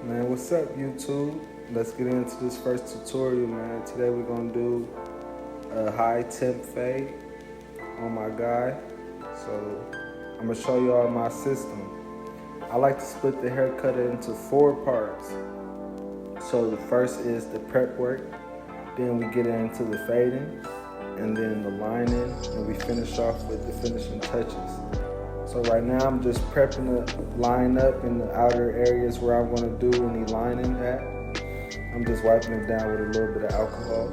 Man, what's up YouTube? Let's get into this first tutorial, man. Today we're gonna do a high temp fade on my guy. So I'm gonna show you all my system. I like to split the haircut into 4 parts. So the first is the prep work, then we get into the fading, and then the lining, and we finish off with the finishing touches. So right now I'm just prepping to line up in the outer areas where I'm going to do any lining at. I'm just wiping it down with a little bit of alcohol.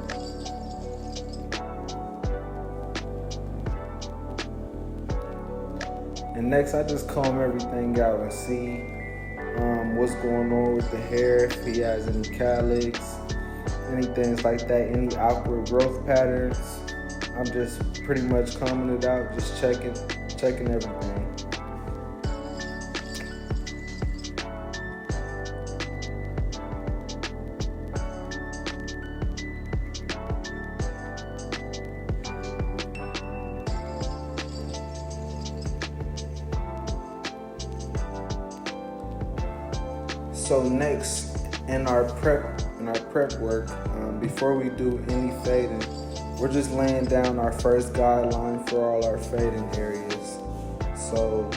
And next I just comb everything out and see what's going on with the hair, if he has any calyx, anything like that, any awkward growth patterns. I'm just pretty much combing it out, just checking everything. So next in our prep work, before we do any fading, we're just laying down our first guideline for all our fading areas. So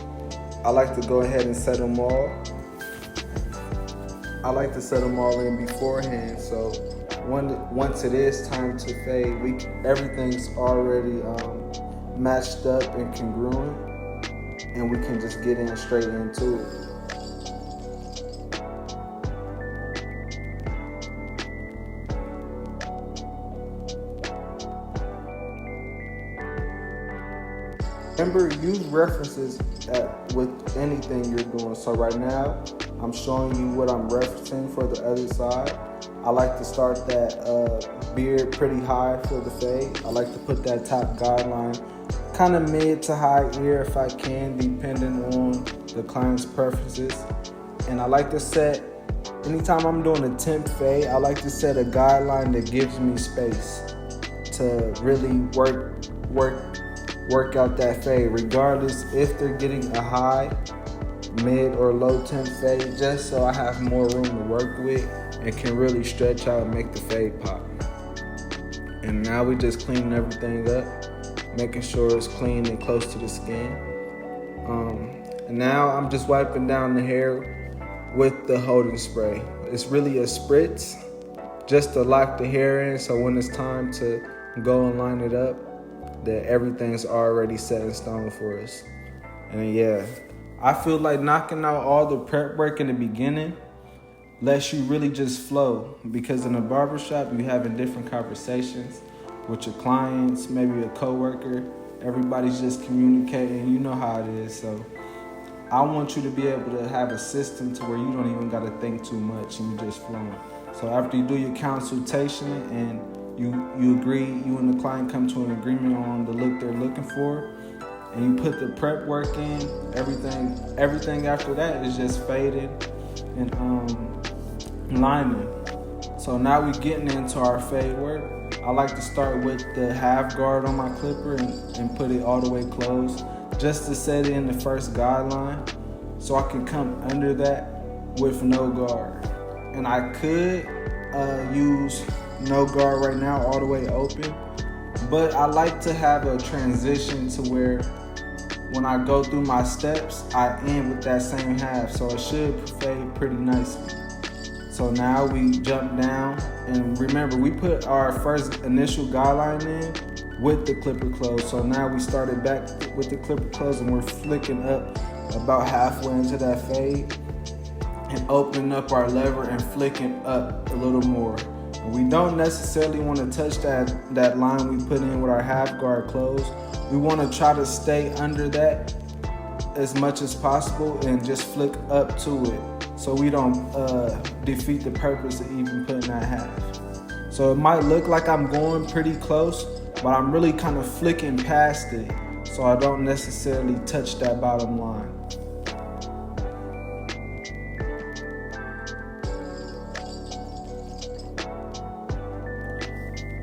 I like to go ahead and set them all. I like to set them all in beforehand, so once it is time to fade, everything's already matched up and congruent, and we can just get in straight into it. Remember, use references with anything you're doing. So right now, I'm showing you what I'm referencing for the other side. I like to start that beard pretty high for the fade. I like to put that top guideline kind of mid to high ear if I can, depending on the client's preferences. And I like to set, anytime I'm doing a temp fade, I like to set a guideline that gives me space to really work out that fade, regardless if they're getting a high, mid, or low temp fade, just so I have more room to work with and can really stretch out and make the fade pop. And now we just cleaning everything up, making sure it's clean and close to the skin. And now I'm just wiping down the hair with the holding spray. It's really a spritz just to lock the hair in, so when it's time to go and line it up, that everything's already set in stone for us. And yeah, I feel like knocking out all the prep work in the beginning lets you really just flow, because in a barbershop you having different conversations with your clients, maybe a coworker, everybody's just communicating, you know how it is. So I want you to be able to have a system to where you don't even gotta think too much and you just flowing. So after you do your consultation and you agree, you and the client come to an agreement on the look they're looking for, and you put the prep work in, everything after that is just faded and lining. So now we're getting into our fade work. I like to start with the half guard on my clipper and put it all the way closed, just to set in the first guideline, so I can come under that with no guard. And I could use no guard right now all the way open, but I like to have a transition to where when I go through my steps, I end with that same half, so it should fade pretty nicely. So now we jump down, and remember, we put our first initial guideline in with the clipper closed. So now we started back with the clipper closed, and we're flicking up about halfway into that fade and opening up our lever and flicking up a little more. We don't necessarily want to touch that line we put in with our half guard closed. We want to try to stay under that as much as possible and just flick up to it, so we don't defeat the purpose of even putting that half. So it might look like I'm going pretty close, but I'm really kind of flicking past it, so I don't necessarily touch that bottom line.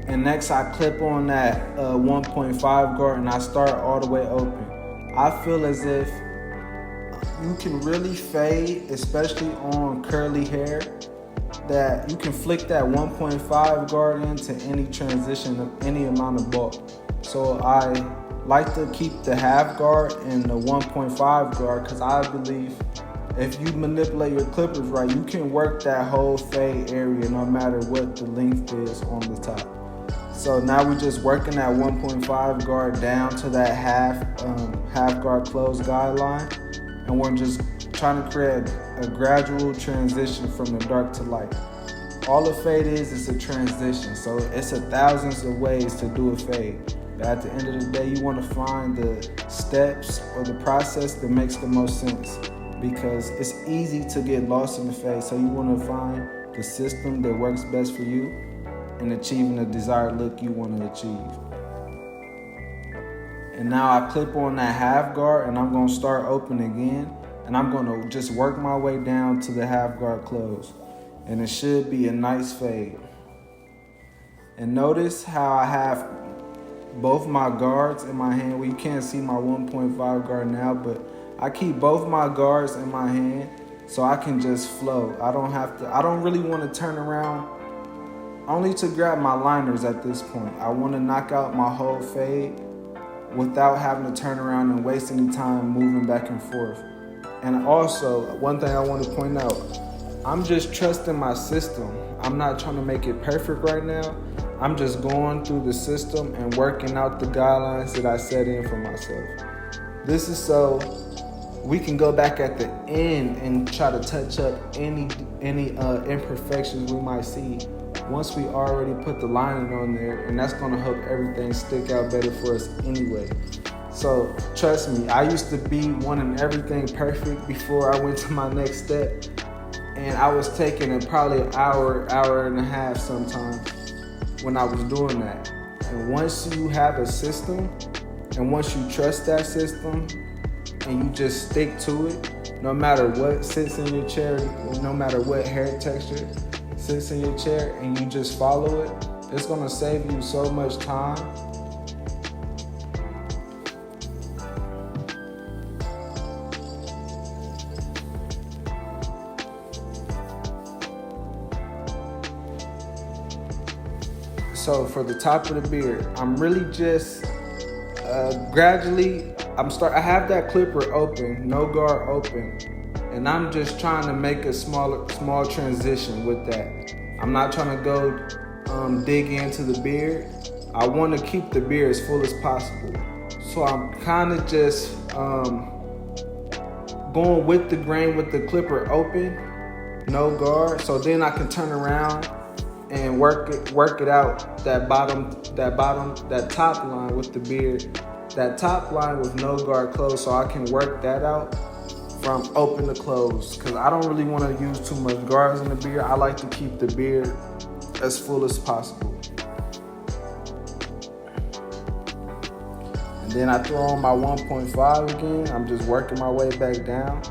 And next I clip on that 1.5 guard and I start all the way open. I feel as if you can really fade, especially on curly hair, that you can flick that 1.5 guard into any transition of any amount of bulk. So I like to keep the half guard and the 1.5 guard because I believe if you manipulate your clippers right, you can work that whole fade area no matter what the length is on the top. So now we're just working that 1.5 guard down to that half guard close guideline, and we're just trying to create a gradual transition from the dark to light. All a fade is a transition, so it's thousands of ways to do a fade. But at the end of the day, you want to find the steps or the process that makes the most sense, because it's easy to get lost in the fade. So you want to find the system that works best for you in achieving the desired look you want to achieve. And now I clip on that half guard, and I'm going to start open again, and I'm going to just work my way down to the half guard close, and it should be a nice fade. And notice how I have both my guards in my hand. Well, you can't see my 1.5 guard now, but I keep both my guards in my hand so I can just flow. I don't really want to turn around only to grab my liners at this point. I want to knock out my whole fade without having to turn around and waste any time moving back and forth. And also, one thing I want to point out, I'm just trusting my system. I'm not trying to make it perfect right now. I'm just going through the system and working out the guidelines that I set in for myself. This is so we can go back at the end and try to touch up any imperfections we might see once we already put the lining on there, and that's going to help everything stick out better for us anyway. So trust me, I used to be wanting everything perfect before I went to my next step, and I was taking probably an hour and a half sometimes when I was doing that. And once you have a system, and once you trust that system, and you just stick to it, no matter what sits in your chair, no matter what hair texture sits in your chair, and you just follow it, it's gonna save you so much time. So for the top of the beard, I'm really just gradually, I have that clipper open, no guard open, and I'm just trying to make a small transition with that. I'm not trying to go dig into the beard. I want to keep the beard as full as possible. So I'm kind of just going with the grain with the clipper open, no guard. So then I can turn around and work it out, that top line with the beard, that top line with no guard closed, so I can work that out from open to close, because I don't really want to use too much guards in the beard. I like to keep the beard as full as possible. And then I throw on my 1.5 again. I'm just working my way back down.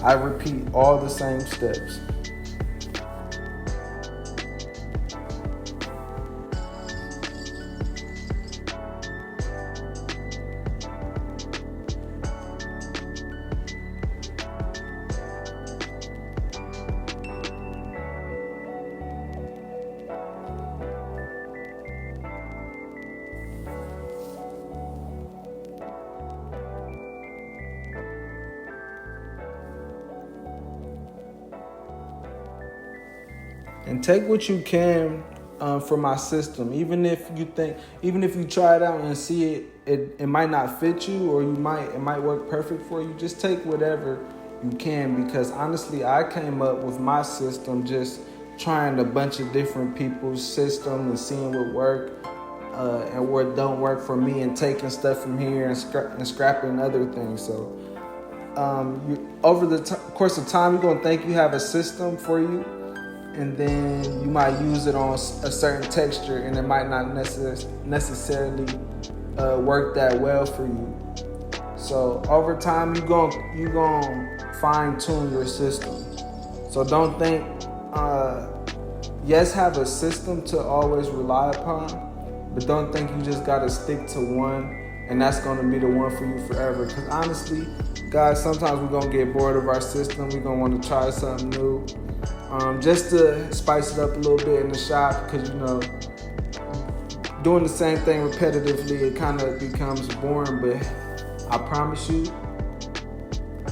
I repeat all the same steps. And take what you can from my system. Even if you try it out and see it might not fit you, or it might work perfect for you. Just take whatever you can, because honestly, I came up with my system just trying a bunch of different people's system and seeing what worked and what don't work for me, and taking stuff from here and scrapping other things. So over the course of time, you're gonna think you have a system for you, and then you might use it on a certain texture, and it might not necessarily work that well for you. So over time, you're gonna fine tune your system. So don't think, yes, have a system to always rely upon, but don't think you just gotta stick to one and that's gonna be the one for you forever. Because honestly, Guys, sometimes we're gonna get bored of our system. We're gonna want to try something new, just to spice it up a little bit in the shop, because doing the same thing repetitively, it kind of becomes boring. But I promise you,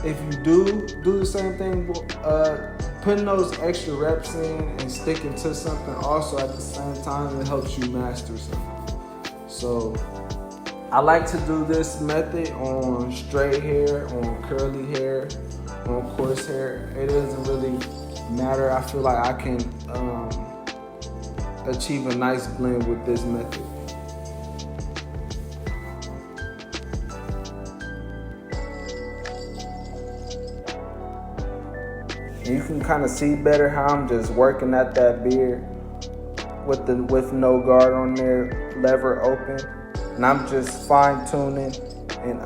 if you do the same thing, putting those extra reps in and sticking to something also at the same time, it helps you master something. So I like to do this method on straight hair, on curly hair, on coarse hair. It doesn't really matter. I feel like I can achieve a nice blend with this method. And you can kind of see better how I'm just working at that beard with no guard on there, lever open. And I'm just fine tuning and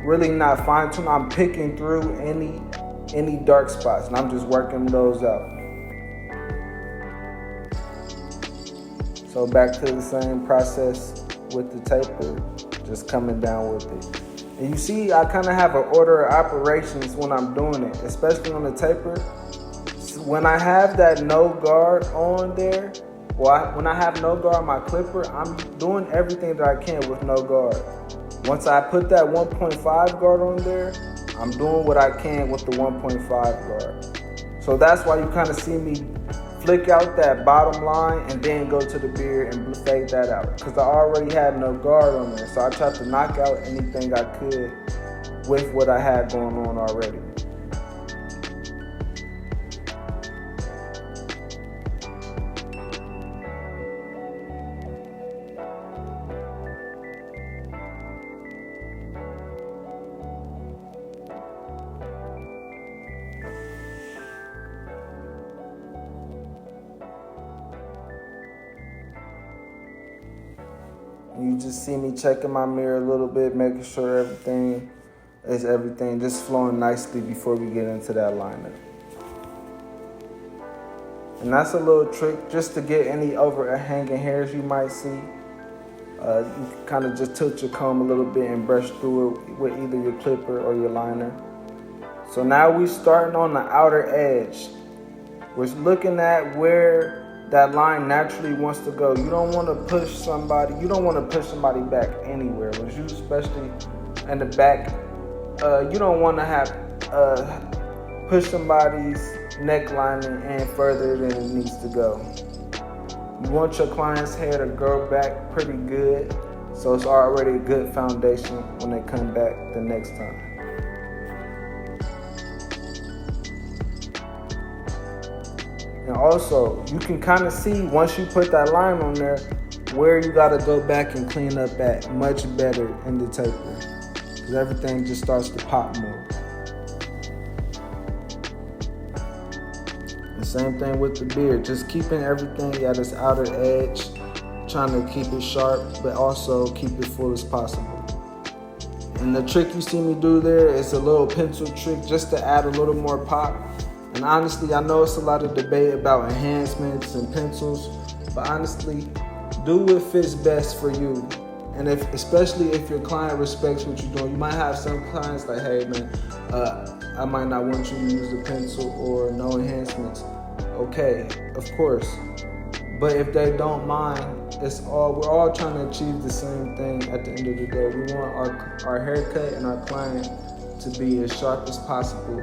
really not fine tuning. I'm picking through any dark spots and I'm just working those out. So back to the same process with the taper, just coming down with it. And you see, I kind of have an order of operations when I'm doing it, especially on the taper. When I have that no guard on there, when I have no guard on my clipper, I'm doing everything that I can with no guard. Once I put that 1.5 guard on there, I'm doing what I can with the 1.5 guard. So that's why you kind of see me flick out that bottom line and then go to the beard and fade that out, because I already had no guard on there. So I tried to knock out anything I could with what I had going on already. You just see me checking my mirror a little bit, making sure everything is just flowing nicely before we get into that lineup. And that's a little trick just to get any overhanging hairs you might see. You can kind of just tilt your comb a little bit and brush through it with either your clipper or your liner. So now we're starting on the outer edge. We're looking at where that line naturally wants to go. You don't want to push somebody. You don't want to push somebody back anywhere. When you, especially in the back, you don't want to have push somebody's neckline in further than it needs to go. You want your client's hair to grow back pretty good, so it's already a good foundation when they come back the next time. And also, you can kind of see once you put that line on there where you got to go back and clean up at much better in the taper, because everything just starts to pop more. The same thing with the beard, just keeping everything at its outer edge, trying to keep it sharp, but also keep it full as possible. And the trick you see me do there is a little pencil trick just to add a little more pop. And honestly, I know it's a lot of debate about enhancements and pencils, but honestly, do what fits best for you. And especially if your client respects what you're doing. You might have some clients like, hey man, I might not want you to use the pencil or no enhancements. Okay, of course. But if they don't mind, we're all trying to achieve the same thing at the end of the day. We want our haircut and our client to be as sharp as possible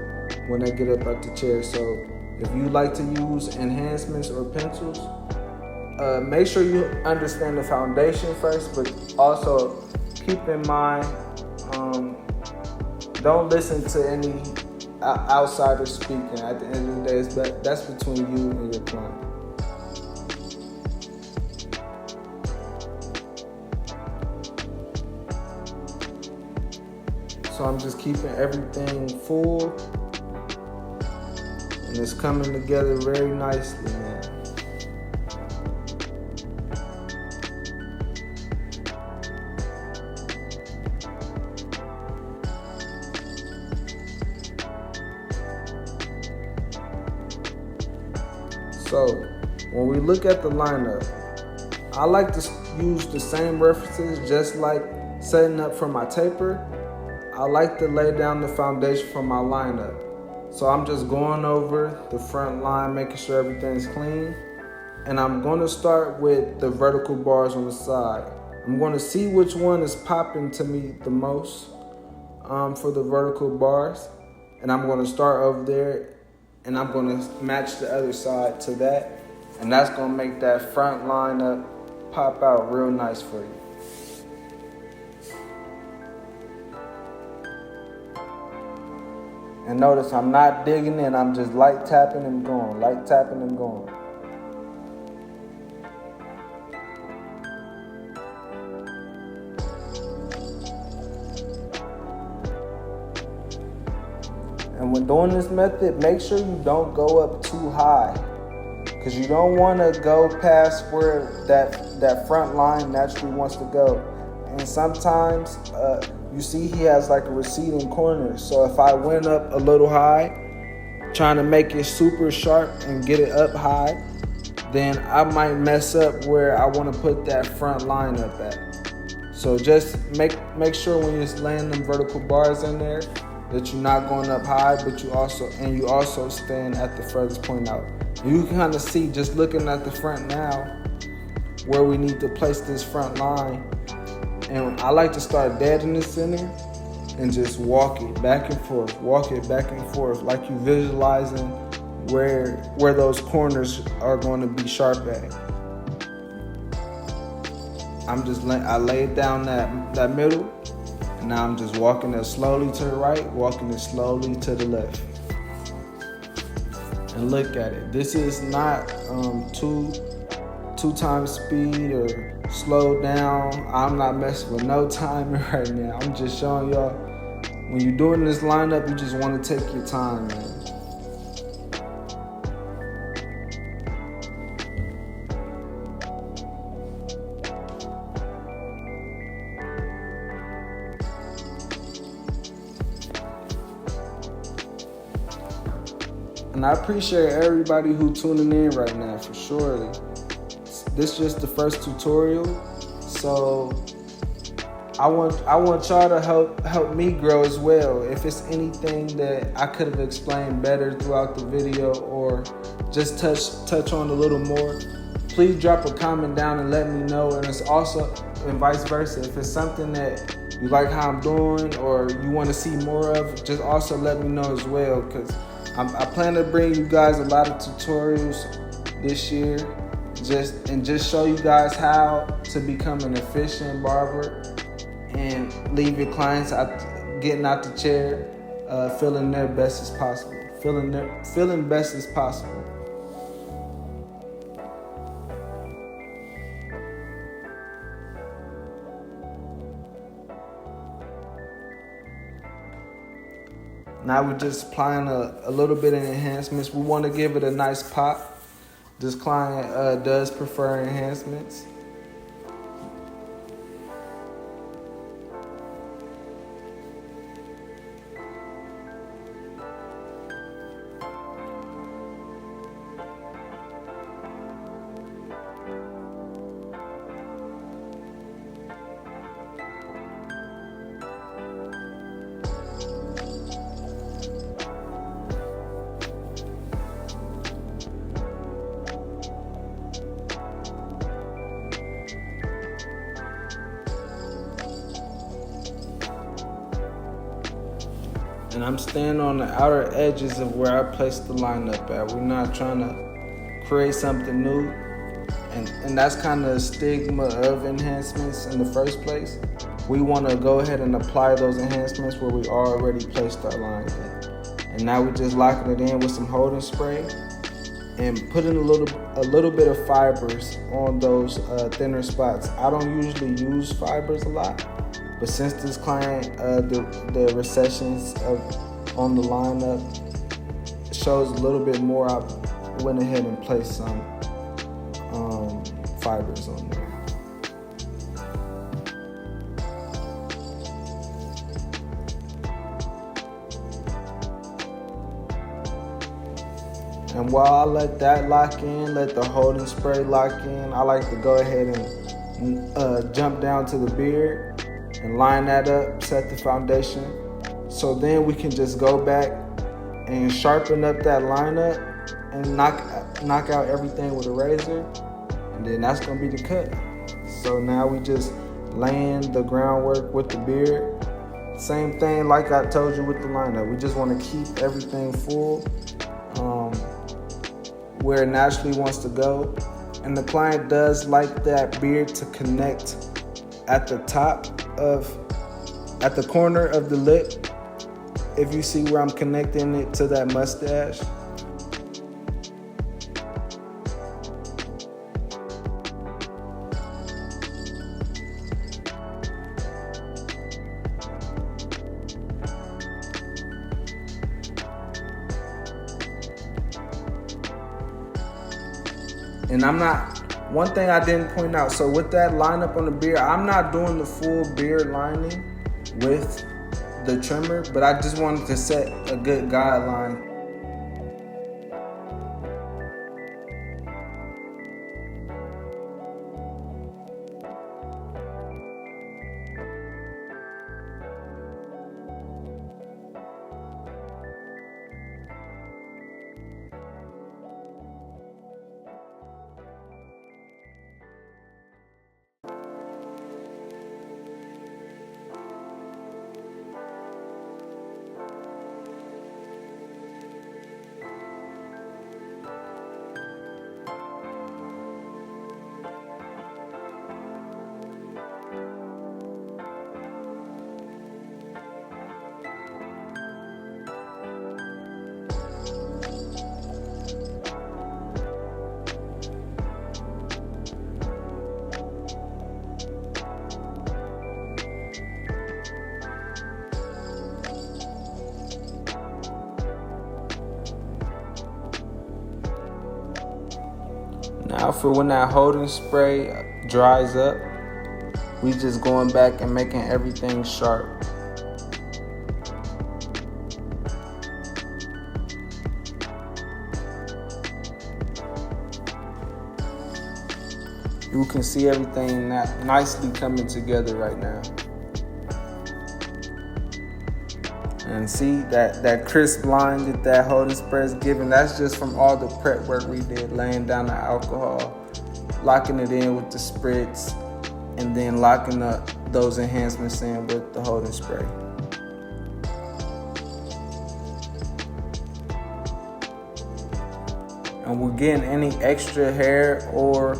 when they get up out the chair. So if you like to use enhancements or pencils, make sure you understand the foundation first, but also keep in mind, don't listen to any outsider speaking. At the end of the day, that's between you and your client. So I'm just keeping everything full, and it's coming together very nicely, man. So when we look at the lineup, I like to use the same references, just like setting up for my taper. I like to lay down the foundation for my lineup. So I'm just going over the front line, making sure everything's clean. And I'm going to start with the vertical bars on the side. I'm going to see which one is popping to me the most for the vertical bars. And I'm going to start over there, and I'm going to match the other side to that. And that's going to make that front line up pop out real nice for you. And notice I'm not digging in, I'm just light tapping and going, light tapping and going. And when doing this method, make sure you don't go up too high, because you don't want to go past where that front line naturally wants to go. And sometimes you see he has like a receding corner. So if I went up a little high, trying to make it super sharp and get it up high, then I might mess up where I want to put that front line up at. So just make sure when you're laying them vertical bars in there that you're not going up high, but you also stand at the furthest point out. You can kind of see, just looking at the front now, where we need to place this front line. And I like to start dead in the center and just walk it back and forth, like you visualizing where those corners are going to be sharp at. I laid down that middle, and now I'm just walking it slowly to the right, walking it slowly to the left. And look at it. This is not two times speed or slow down. I'm not messing with no timing right now. I'm just showing y'all, when you're doing this lineup, you just want to take your time, man. And I appreciate everybody who tuning in right now, for sure. This is just the first tutorial, so I want y'all to help me grow as well. If it's anything that I could have explained better throughout the video, or just touch on a little more, please drop a comment down and let me know. And it's also, and vice versa, if it's something that you like how I'm doing or you want to see more of, just also let me know as well, because I plan to bring you guys a lot of tutorials this year, just show you guys how to become an efficient barber and leave your clients getting out the chair, feeling their best as possible, feeling best as possible. Now we're just applying a little bit of enhancements. We want to give it a nice pop. This client does prefer enhancements. And I'm staying on the outer edges of where I placed the lineup at. We're not trying to create something new. And that's kind of a stigma of enhancements in the first place. We want to go ahead and apply those enhancements where we already placed our lines in. And now we're just locking it in with some holding spray and putting a little bit of fibers on those thinner spots. I don't usually use fibers a lot, but since this client, the recessions on the lineup shows a little bit more, I went ahead and placed some fibers on there. And while I let that lock in, let the holding spray lock in, I like to go ahead and jump down to the beard and line that up, set the foundation. So then we can just go back and sharpen up that lineup and knock out everything with a razor, and then that's gonna be the cut. So now we just laying the groundwork with the beard. Same thing like I told you with the lineup. We just want to keep everything full, where it naturally wants to go. And the client does like that beard to connect at the corner of the lip. If you see where I'm connecting it to that mustache. And one thing I didn't point out, so with that lineup on the beard, I'm not doing the full beard lining with the trimmer, but I just wanted to set a good guideline. Now for when that holding spray dries up, we just going back and making everything sharp. You can see everything nicely coming together right now. And see that crisp line that holding spray is giving, that's just from all the prep work we did, laying down the alcohol, locking it in with the spritz, and then locking up those enhancements in with the holding spray. And we're getting any extra hair or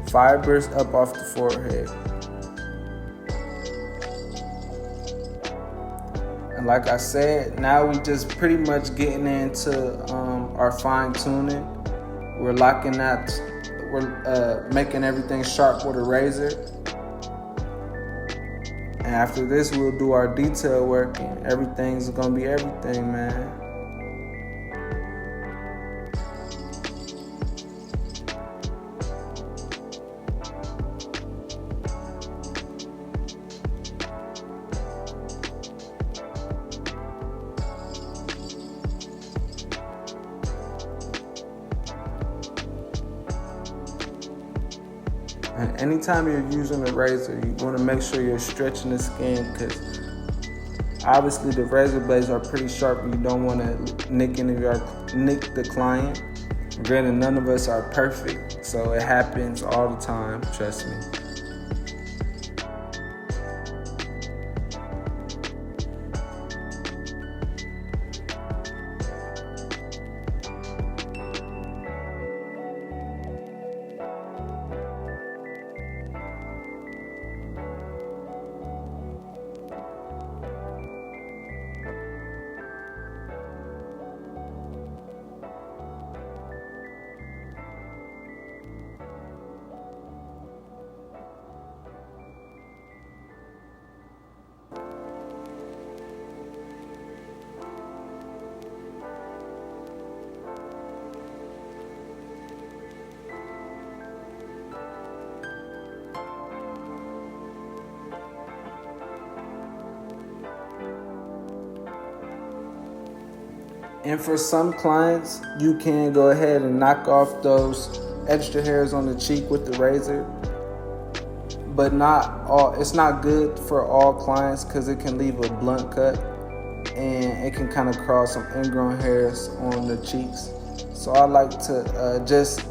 fibers up off the forehead. And like I said, now we just pretty much getting into our fine tuning. We're making everything sharp with a razor. And after this, we'll do our detail work, and everything's gonna be everything, man. And anytime you're using a razor, you want to make sure you're stretching the skin, because obviously the razor blades are pretty sharp and you don't want to nick the client. Granted, none of us are perfect, so it happens all the time, trust me. And for some clients, you can go ahead and knock off those extra hairs on the cheek with the razor. But not all. It's not good for all clients because it can leave a blunt cut. and it can kind of cause some ingrown hairs on the cheeks. So I like to just,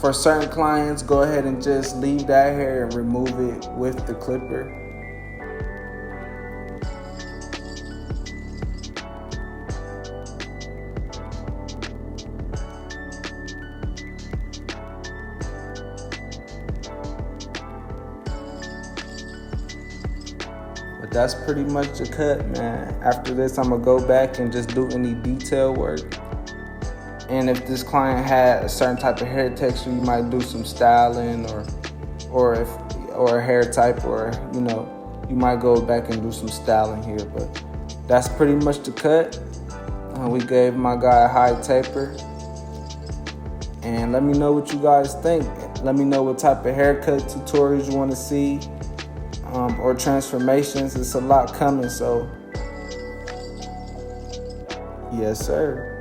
for certain clients, go ahead and just leave that hair and remove it with the clipper. But that's pretty much the cut, man. After this, I'm gonna go back and just do any detail work. And if this client had a certain type of hair texture, you might do some styling, or a hair type, or you might go back and do some styling here. But that's pretty much the cut. We gave my guy a high taper. And let me know what you guys think. Let me know what type of haircut tutorials you want to see, or transformations. It's a lot coming, so yes, sir.